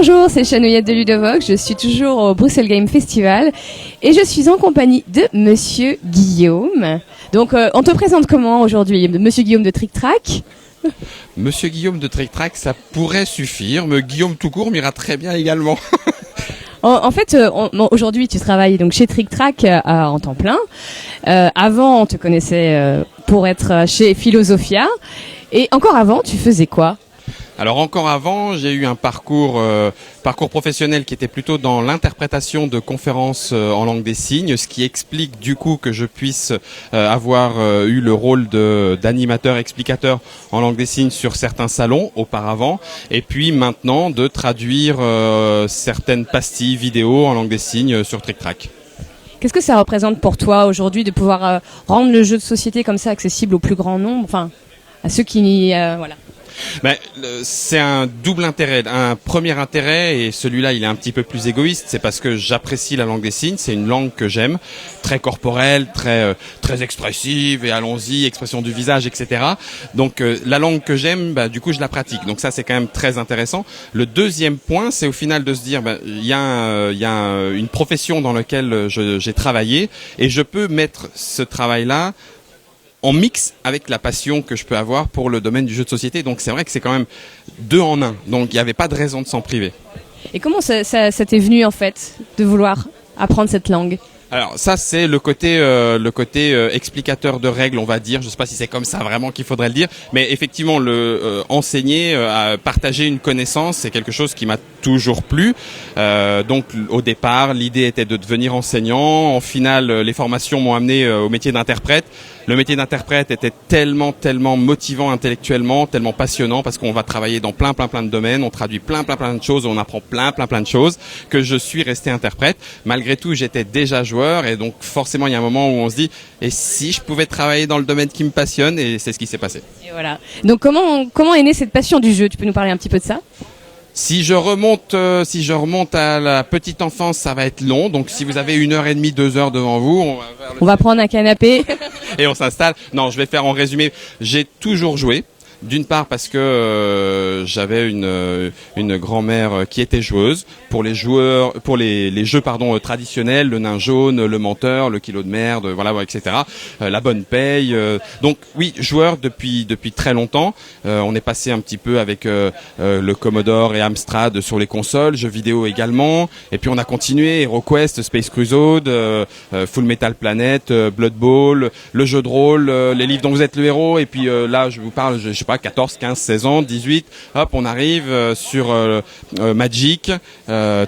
Bonjour, c'est Chanouillette de Ludovox, je suis toujours au Bruxelles Game Festival et je suis en compagnie de Monsieur Guillaume. Donc on te présente comment aujourd'hui, Monsieur Guillaume de Trick Track? Monsieur Guillaume de Trick Track, ça pourrait suffire, mais Guillaume tout court m'ira très bien également. En fait, aujourd'hui tu travailles donc chez Trick Track en temps plein. Avant on te connaissait pour être chez Philosophia et encore avant tu faisais quoi? Alors encore avant, j'ai eu un parcours professionnel qui était plutôt dans l'interprétation de conférences en langue des signes, ce qui explique du coup que je puisse avoir eu le rôle d'animateur explicateur en langue des signes sur certains salons auparavant, et puis maintenant de traduire certaines pastilles vidéo en langue des signes sur Trick Track. Qu'est-ce que ça représente pour toi aujourd'hui de pouvoir rendre le jeu de société comme ça accessible au plus grand nombre, enfin à ceux qui voilà. Ben, c'est un double intérêt. Un premier intérêt, et celui-là il est un petit peu plus égoïste, c'est parce que j'apprécie la langue des signes, c'est une langue que j'aime, très corporelle, très expressive, et allons-y, expression du visage, etc. Donc la langue que j'aime, du coup je la pratique. Donc ça c'est quand même très intéressant. Le deuxième point, c'est au final de se dire, il y a une profession dans laquelle j'ai travaillé, et je peux mettre ce travail-là en mix avec la passion que je peux avoir pour le domaine du jeu de société. Donc c'est vrai que c'est quand même deux en un. Donc il n'y avait pas de raison de s'en priver. Et comment ça t'est venu en fait de vouloir apprendre cette langue ? Alors ça c'est le côté explicateur de règles, on va dire. Je sais pas si c'est comme ça vraiment qu'il faudrait le dire, mais effectivement enseigner, partager une connaissance, c'est quelque chose qui m'a toujours plu. Donc au départ, l'idée était de devenir enseignant. En final, les formations m'ont amené au métier d'interprète. Le métier d'interprète était tellement motivant intellectuellement, tellement passionnant, parce qu'on va travailler dans plein de domaines, on traduit plein de choses, on apprend plein de choses, que je suis resté interprète. Malgré tout, j'étais déjà joueur, et donc forcément il y a un moment où on se dit, et si je pouvais travailler dans le domaine qui me passionne, et c'est ce qui s'est passé. Et voilà. Donc comment est née cette passion du jeu ? Tu peux nous parler un petit peu de ça ? Si je remonte à la petite enfance, ça va être long. Donc, si vous avez 1h30, 2 heures devant vous, on va prendre un canapé et on s'installe. Non, je vais faire en résumé. J'ai toujours joué. D'une part parce que j'avais une grand-mère qui était joueuse pour les jeux traditionnels, le nain jaune, le menteur, le kilo de merde, voilà, etc. La bonne paye. Donc oui, joueur depuis très longtemps. On est passé un petit peu avec le Commodore et Amstrad sur les consoles, jeux vidéo également. Et puis on a continué HeroQuest, Space Crusade, Full Metal Planet, Blood Bowl, le jeu de rôle, les livres dont vous êtes le héros. Et puis là, je vous parle, je sais pas, 14, 15, 16 ans, 18, hop, on arrive sur Magic,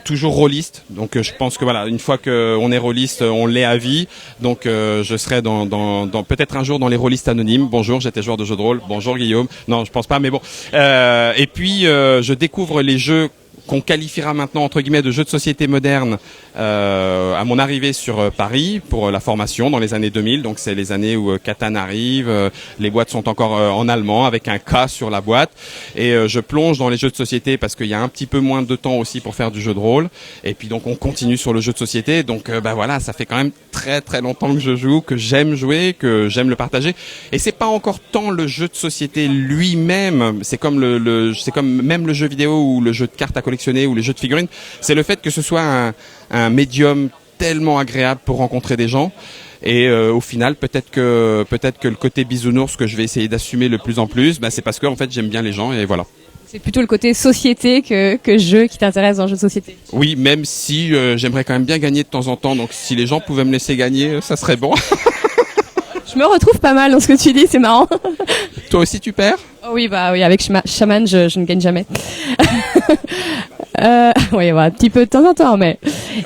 toujours rôliste. Donc je pense que voilà, une fois qu'on est rôliste, on l'est à vie. Donc je serai dans peut-être un jour dans les rôlistes anonymes. Bonjour, j'étais joueur de jeux de rôle. Bonjour Guillaume. Non, je pense pas, mais bon. Et puis je découvre les jeux qu'on qualifiera maintenant entre guillemets de jeux de société moderne à mon arrivée sur Paris pour la formation dans les années 2000. Donc c'est les années où Catan arrive, les boîtes sont encore en allemand avec un K sur la boîte, et je plonge dans les jeux de société parce qu'il y a un petit peu moins de temps aussi pour faire du jeu de rôle. Et puis donc on continue sur le jeu de société. Donc voilà, ça fait quand même très longtemps que je joue, que j'aime jouer, que j'aime le partager. Et c'est pas encore tant le jeu de société lui-même, c'est comme c'est comme même le jeu vidéo ou le jeu de cartes à collectionner ou les jeux de figurines, c'est le fait que ce soit un médium tellement agréable pour rencontrer des gens. Et au final, peut-être que le côté bisounours que je vais essayer d'assumer le plus en plus, c'est parce que en fait j'aime bien les gens, et voilà. C'est plutôt le côté société que jeu qui t'intéresse dans le jeu de société. Oui, même si j'aimerais quand même bien gagner de temps en temps, donc si les gens pouvaient me laisser gagner, ça serait bon. Je me retrouve pas mal dans ce que tu dis, c'est marrant. Toi aussi tu perds ? Oui, oui, avec Shaman, je ne gagne jamais. Oui, un petit peu de temps en temps, mais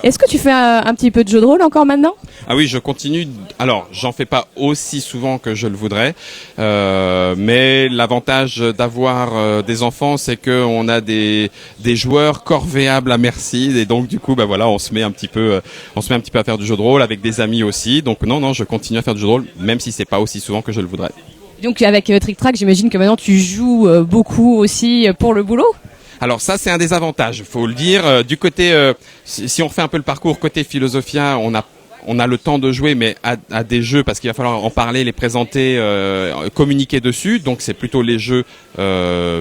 est-ce que tu fais un petit peu de jeu de rôle encore maintenant ? Ah oui, je continue. Alors, j'en fais pas aussi souvent que je le voudrais, mais l'avantage d'avoir des enfants, c'est que on a des joueurs corvéables à merci, et donc du coup, voilà, on se met un petit peu à faire du jeu de rôle avec des amis aussi. Donc non, je continue à faire du jeu de rôle, même si c'est pas aussi souvent que je le voudrais. Donc avec Trick Track, j'imagine que maintenant tu joues beaucoup aussi pour le boulot ? Alors ça, c'est un des avantages, faut le dire. Du côté, si on fait un peu le parcours côté Philosophia, on n'a on a le temps de jouer, mais à des jeux, parce qu'il va falloir en parler, les présenter, communiquer dessus. Donc c'est plutôt les jeux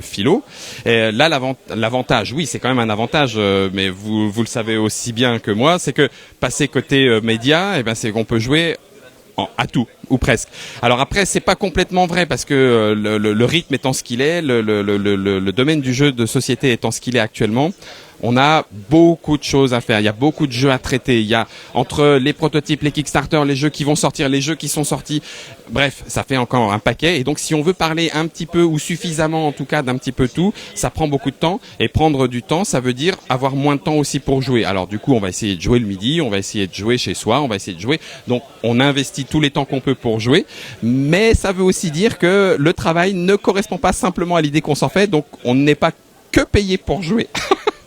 philo. Et là, l'avantage, oui, c'est quand même un avantage, mais vous le savez aussi bien que moi, c'est que passer côté média, eh ben c'est qu'on peut jouer à tout ou presque. Alors après, c'est pas complètement vrai parce que le rythme étant ce qu'il est, le domaine du jeu de société étant ce qu'il est actuellement, on a beaucoup de choses à faire. Il y a beaucoup de jeux à traiter. Il y a entre les prototypes, les Kickstarter, les jeux qui vont sortir, les jeux qui sont sortis. Bref, ça fait encore un paquet. Et donc, si on veut parler un petit peu ou suffisamment, en tout cas, d'un petit peu tout, ça prend beaucoup de temps. Et prendre du temps, ça veut dire avoir moins de temps aussi pour jouer. Alors, du coup, on va essayer de jouer le midi, on va essayer de jouer chez soi, on va essayer de jouer. Donc, on investit tous les temps qu'on peut pour jouer. Mais ça veut aussi dire que le travail ne correspond pas simplement à l'idée qu'on s'en fait. Donc, on n'est pas que payé pour jouer.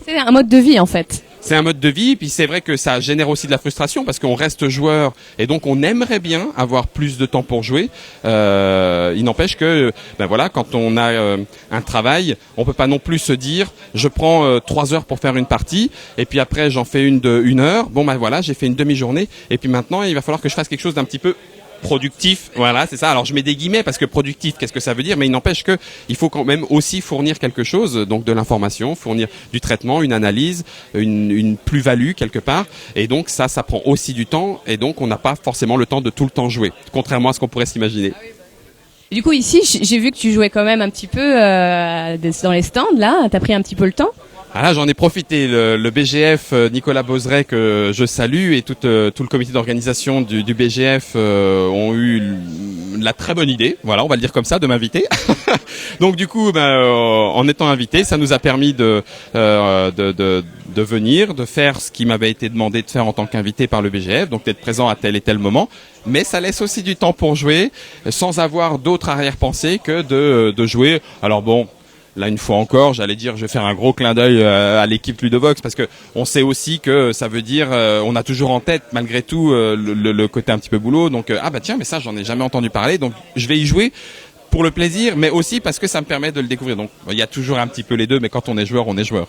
C'est un mode de vie en fait. C'est un mode de vie, puis c'est vrai que ça génère aussi de la frustration parce qu'on reste joueur et donc on aimerait bien avoir plus de temps pour jouer. Il n'empêche que, ben voilà, quand on a un travail, on peut pas non plus se dire, je prends 3 heures pour faire une partie et puis après j'en fais une de 1 heure. Bon ben voilà, j'ai fait une demi-journée et puis maintenant il va falloir que je fasse quelque chose d'un petit peu productif, voilà, c'est ça. Alors je mets des guillemets parce que productif, qu'est-ce que ça veut dire? Mais il n'empêche que il faut quand même aussi fournir quelque chose, donc de l'information, fournir du traitement, une analyse, une plus-value quelque part. Et donc ça prend aussi du temps. Et donc on n'a pas forcément le temps de tout le temps jouer, contrairement à ce qu'on pourrait s'imaginer. Et du coup ici, j'ai vu que tu jouais quand même un petit peu dans les stands là. T'as pris un petit peu le temps? Ah là, j'en ai profité. Le BGF, Nicolas Bozeret, que je salue, et tout le comité d'organisation du BGF ont eu la très bonne idée, voilà, on va le dire comme ça, de m'inviter. Donc du coup, en étant invité, ça nous a permis de venir, de faire ce qui m'avait été demandé de faire en tant qu'invité par le BGF, donc d'être présent à tel et tel moment. Mais ça laisse aussi du temps pour jouer, sans avoir d'autre arrière-pensée que de jouer. Alors bon. Là, une fois encore, j'allais dire, je vais faire un gros clin d'œil à l'équipe Ludovox parce que on sait aussi que ça veut dire, on a toujours en tête malgré tout le côté un petit peu boulot. Donc ah bah tiens, mais ça j'en ai jamais entendu parler, donc je vais y jouer pour le plaisir, mais aussi parce que ça me permet de le découvrir. Donc il y a toujours un petit peu les deux, mais quand on est joueur, on est joueur.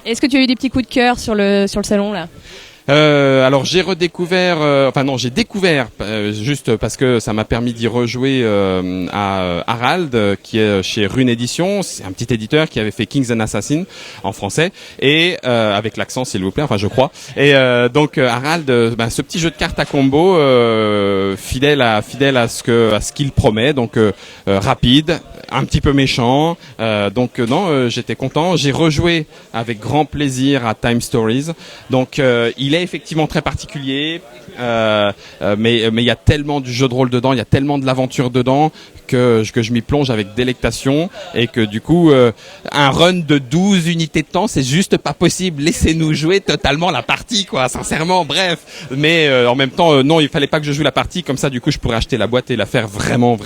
Est-ce que tu as eu des petits coups de cœur sur le salon là? Alors j'ai redécouvert, j'ai découvert juste parce que ça m'a permis d'y rejouer à Harald, qui est chez Rune Édition. C'est un petit éditeur qui avait fait Kings and Assassins en français et avec l'accent s'il vous plaît, enfin je crois. Et donc Harald, ce petit jeu de cartes à combo, fidèle à ce qu'il promet, donc rapide, un petit peu méchant. J'étais content. J'ai rejoué avec grand plaisir à Time Stories. Donc il est effectivement très particulier, mais il y a tellement du jeu de rôle dedans, il y a tellement de l'aventure dedans que je m'y plonge avec délectation et que du coup un run de 12 unités de temps, c'est juste pas possible. Laissez-nous jouer totalement la partie, quoi, sincèrement, bref. Mais en même temps, non, il fallait pas que je joue la partie, comme ça du coup je pourrais acheter la boîte et la faire vraiment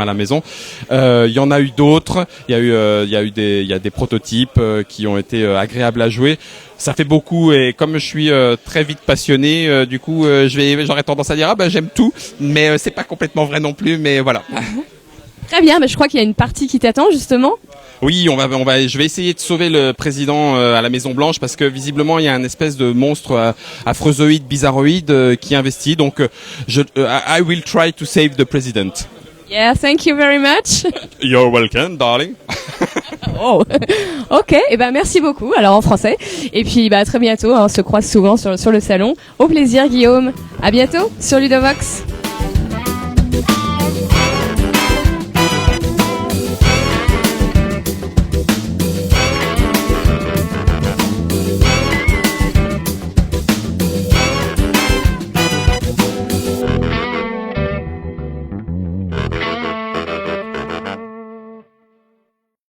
à la maison. Il y en a eu d'autres, il y a des prototypes qui ont été agréables à jouer. Ça fait beaucoup et comme je suis très vite passionné, du coup j'aurais tendance à dire j'aime tout, mais c'est pas complètement vrai non plus, mais voilà. Très bien, je crois qu'il y a une partie qui t'attend justement. Oui, je vais essayer de sauver le président à la Maison Blanche parce que visiblement il y a un espèce de monstre afrozoïde, bizarroïde qui investit. Donc I will try to save the president. Yeah, thank you very much. You're welcome, darling. Oh, ok. Merci beaucoup. Alors en français. Et puis à très bientôt. On se croise souvent sur le salon. Au plaisir, Guillaume. À bientôt sur Ludovox.